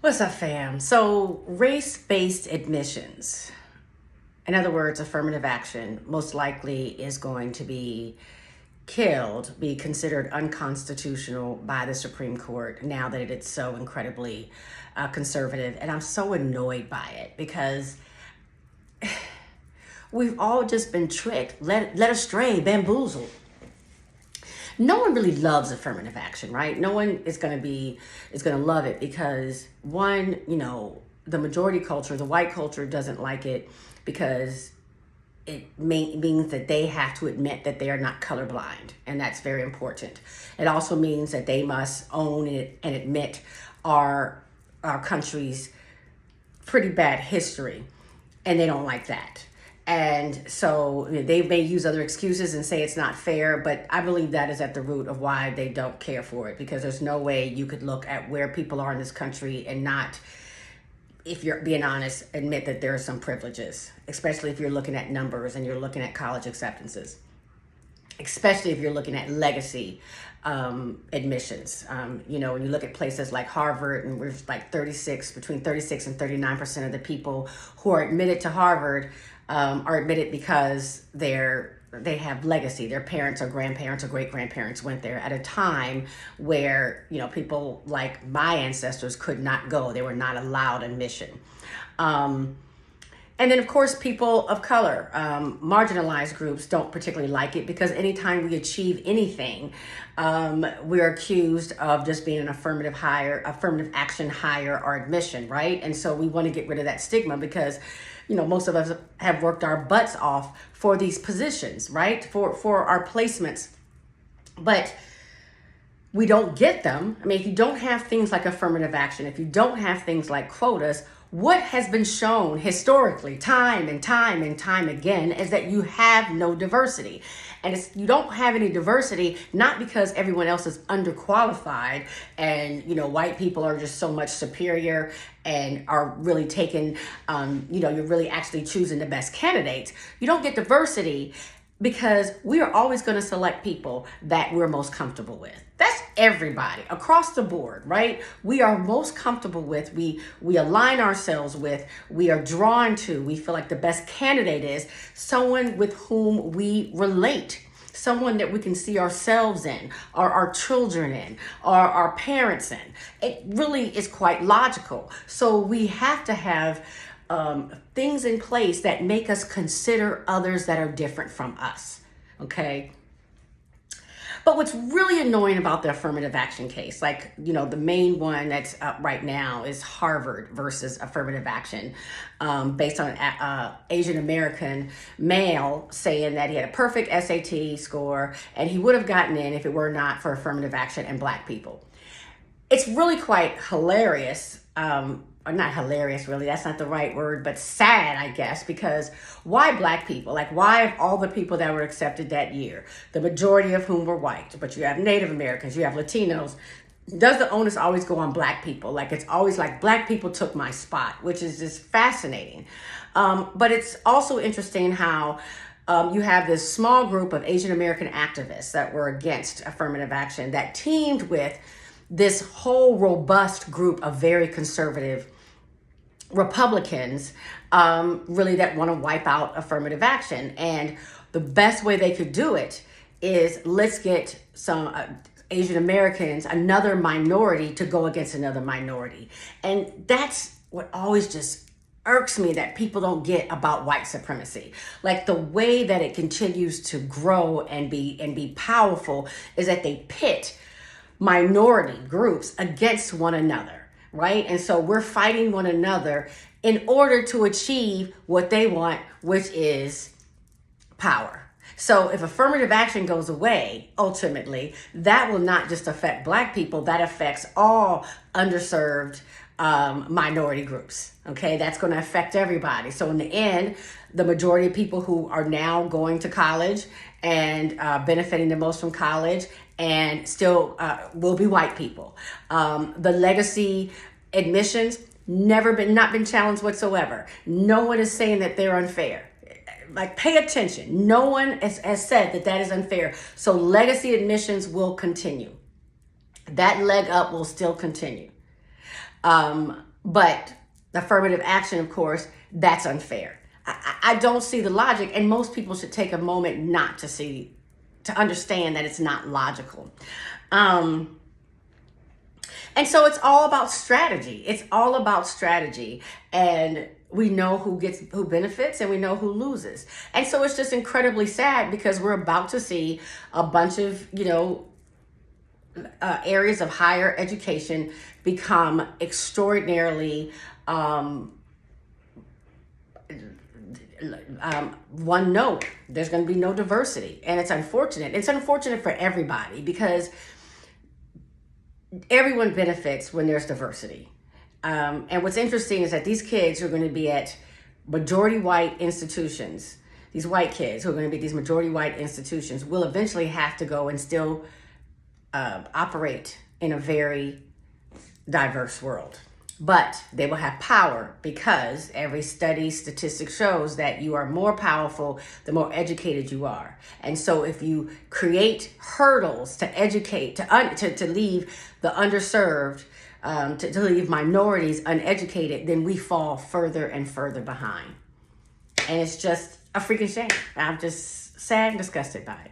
What's up, fam? So, race-based admissions, in other words, affirmative action, most likely is going to be killed, be considered unconstitutional by the Supreme Court now that it's so incredibly conservative. And I'm so annoyed by it because we've all just been tricked, led astray, bamboozled. No one really loves affirmative action, right? No one is going to love it because one, the majority culture, the white culture doesn't like it because means that they have to admit that they are not colorblind, and that's very important. It also means that they must own it and admit our country's pretty bad history, and they don't like that. And so they may use other excuses and say it's not fair, but I believe that is at the root of why they don't care for it, because there's no way you could look at where people are in this country and not, if you're being honest, admit that there are some privileges, especially if you're looking at numbers and you're looking at college acceptances, especially if you're looking at legacy admissions. When you look at places like Harvard, and we're like between 36 and 39% of the people who are admitted to Harvard are admitted because they have legacy. Their parents or grandparents or great-grandparents went there at a time where, people like my ancestors could not go. They were not allowed admission. And then, of course, people of color, marginalized groups don't particularly like it because anytime we achieve anything, we're accused of just being an affirmative action hire or admission, right? And so we want to get rid of that stigma because, most of us have worked our butts off for these positions, right? For our placements. But we don't get them. I mean, if you don't have things like affirmative action, if you don't have things like quotas, what has been shown historically, time and time and time again, is that you have no diversity. And you don't have any diversity, not because everyone else is underqualified and, white people are just so much superior and are really taking, you're really actually choosing the best candidates. You don't get diversity because we are always going to select people that we're most comfortable with. That's everybody across the board, right? We are most comfortable with, we align ourselves with, we are drawn to, we feel like the best candidate is someone with whom we relate, someone that we can see ourselves in, or our children in, or our parents in. It really is quite logical. So we have to have things in place that make us consider others that are different from us, okay? But what's really annoying about the affirmative action case, like, the main one that's up right now is Harvard versus affirmative action, based on an Asian American male saying that he had a perfect SAT score and he would have gotten in if it were not for affirmative action and Black people. It's really quite hilarious, or not hilarious really, that's not the right word, but sad, I guess, because why Black people? Like, why of all the people that were accepted that year, the majority of whom were white, but you have Native Americans, you have Latinos, does the onus always go on Black people? Like, it's always like Black people took my spot, which is just fascinating. But it's also interesting how you have this small group of Asian American activists that were against affirmative action that teamed with this whole robust group of very conservative Republicans, really, that want to wipe out affirmative action. And the best way they could do it is, let's get some Asian Americans, another minority, to go against another minority. And that's what always just irks me, that people don't get about white supremacy. Like, the way that it continues to grow and be powerful is that they pit minority groups against one another, right? And so we're fighting one another in order to achieve what they want, which is power. So if affirmative action goes away, ultimately, that will not just affect Black people, that affects all underserved minority groups. Okay, that's going to affect everybody. So in the end, the majority of people who are now going to college and benefiting the most from college and still will be white people. The legacy admissions not been challenged whatsoever. No one is saying that they're unfair. Like, pay attention. No one has said that is unfair. So legacy admissions will continue. That leg up will still continue. But affirmative action, of course, that's unfair. I don't see the logic, and most people should take a moment not to understand that it's not logical. And so it's all about strategy. It's all about strategy. And we know who benefits and we know who loses. And so it's just incredibly sad because we're about to see a bunch of, areas of higher education become extraordinarily one note. There's going to be no diversity. And it's unfortunate. It's unfortunate for everybody because everyone benefits when there's diversity. And what's interesting is that these kids are going to be at majority white institutions. These white kids who are going to be at these majority white institutions will eventually have to go and still operate in a very diverse world. But they will have power because every statistic shows that you are more powerful the more educated you are. And so if you create hurdles to educate, to leave the underserved, to leave minorities uneducated, then we fall further and further behind. And it's just a freaking shame. I'm just sad and disgusted by it.